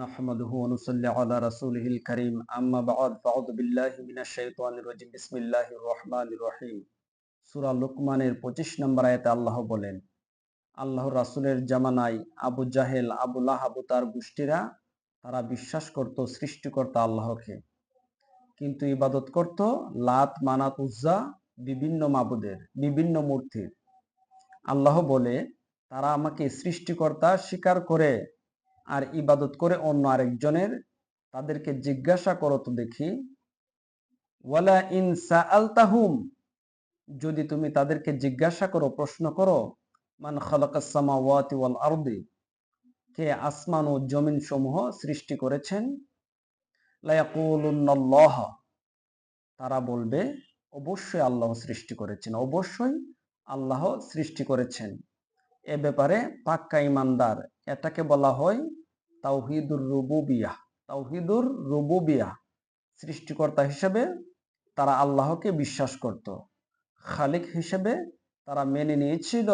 নাহমাদুহু ওয়া নুসাল্লি আলা রাসূলিহিল কারীম আম্মা বা'দ ফাআউযু বিল্লাহি মিনাশ শাইতানির রাজীম বিসমিল্লাহির রহমানির রহিম। সূরা লুকমানের 25 নম্বর আয়াতে আল্লাহ বলেন, আল্লাহর রাসূলের জামানায় আবু জাহেল, আবু লাহাব ও তার গোষ্ঠীরা তারা বিশ্বাস করত সৃষ্টিকর্তা আল্লাহকে, কিন্তু ইবাদত করত লাত, মানাত, উজ্জা, বিভিন্ন মাবুদের, বিভিন্ন মূর্তির। আল্লাহ বলে, তারা আমাকে সৃষ্টিকর্তা স্বীকার করে আর ইবাদত করে অন্য আরেকজনের। তাদেরকে জিজ্ঞাসা করো তো দেখি, ওয়ালা ইন সাআলতাহুম, যদি তুমি তাদেরকে জিজ্ঞাসা করো, প্রশ্ন করো, মান খালাকাস সামাওয়াতি ওয়াল আরদি, কে আসমান ও জমিন সমূহ সৃষ্টি করেছেন, লা ইয়াকুলুন্নাল্লাহ, তারা বলবে অবশ্যই আল্লাহ সৃষ্টি করেছেন, অবশ্যই আল্লাহ সৃষ্টি করেছেন। এ ব্যাপারে পাক্কা ইমানদার, এটাকে বলা হয় তাওহীদুর রুবুবিয়াহ। তাওহীদুর রুবুবিয়াহ, সৃষ্টিকর্তা হিসেবে তারা আল্লাহকে বিশ্বাস করত, খালিক হিসেবে তারা মেনে নিয়েছিল,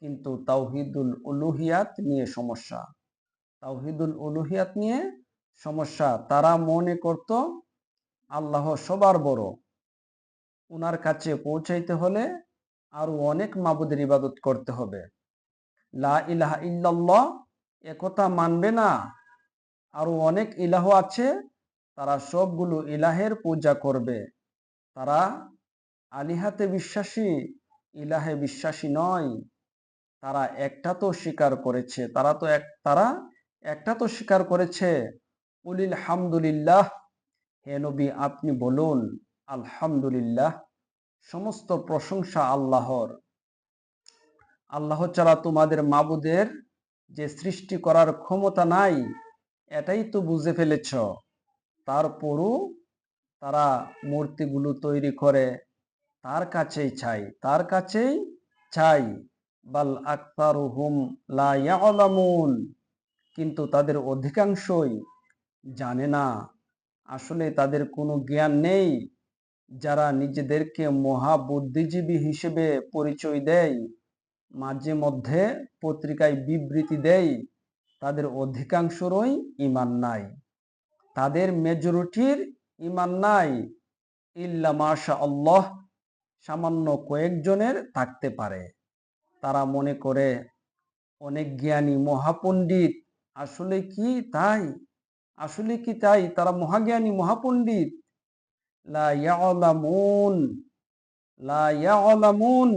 কিন্তু তাওহীদুল উলুহিয়াত নিয়ে সমস্যা। তাওহীদুল উলুহিয়াত নিয়ে সমস্যা। তারা মনে করত আল্লাহ সবার বড়, উনার কাছে পৌঁছাইতে হলে আরো অনেক মাবুদের ইবাদত করতে হবে। লা ইলাহা ইল্লাল্লাহ একথা মানবে না, আরো অনেক ইলাহ আছে, তারা সবগুলো ইলাহের পূজা করবে। তারা আলিহাতে বিশ্বাসী, ইলাহে বিশ্বাসী নয়। তারা একটা তো স্বীকার করেছে, তারা একটা তো স্বীকার করেছে। কুলিল হামদুলিল্লাহ, হে নবী আপনি বলুন আলহামদুলিল্লাহ, সমস্ত প্রশংসা আল্লাহর। আল্লাহ ছাড়া তোমাদের মাবুদের যে সৃষ্টি করার ক্ষমতা নাই, এটাই তো বুঝে ফেলেছ। তারপরও তারা মূর্তিগুলো তৈরি করে তার কাছেই চাই। বাল আকতারুহুম লা ইয়ালামুন, কিন্তু তাদের অধিকাংশই জানে না। আসলে তাদের কোনো জ্ঞান নেই। যারা নিজেদেরকে মহা বুদ্ধিজীবী হিসেবে পরিচয় দেয়, মাঝে মধ্যে পত্রিকায় বিবৃতি দেয়, তাদের অধিকাংশরই ঈমান নাই। তাদের মেজরিটির ঈমান নাই। ইল্লা মাশা আল্লাহ, সামান্য কয়েকজনের থাকতে পারে। তারা মনে করে অনেক জ্ঞানী, মহাপণ্ডিত। আসলে কি তাই? আসলে কি তাই? তারা মহাজ্ঞানী, মহাপণ্ডিত? লা ইয়ালামুন, লা ইয়ালামুন,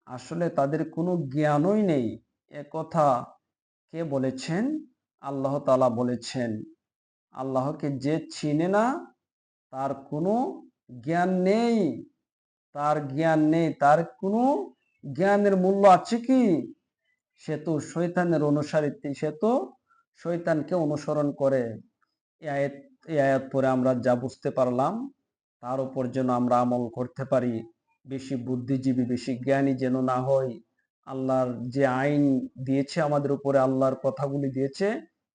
আসলে তাদের কোনো জ্ঞানই নেই। এ কথা কে বলেছেন? আল্লাহ তাআলা বলেছেন, আল্লাহকে যে চিনে না তার কোনো জ্ঞান নেই। তার জ্ঞান নেই, তার কোনো জ্ঞানের মূল্য আছে কি? সে তো শয়তানের অনুসারী, সে তো শয়তানকে অনুসরণ করে। এই আয়াত পরে আমরা যা বুঝতে পারলাম, তার উপর যেন আমরা আমল করতে পারি। বেশি বুদ্ধিজীবী, বেশি জ্ঞানী যেন না হয়। আল্লাহর যে আইন দিয়েছে আমাদের উপরে, আল্লাহর কথাগুলি দিয়েছে,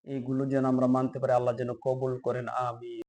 এইগুলো যেন আমরা মানতে পারি। আল্লাহ যেন কবুল করেন, আমিন।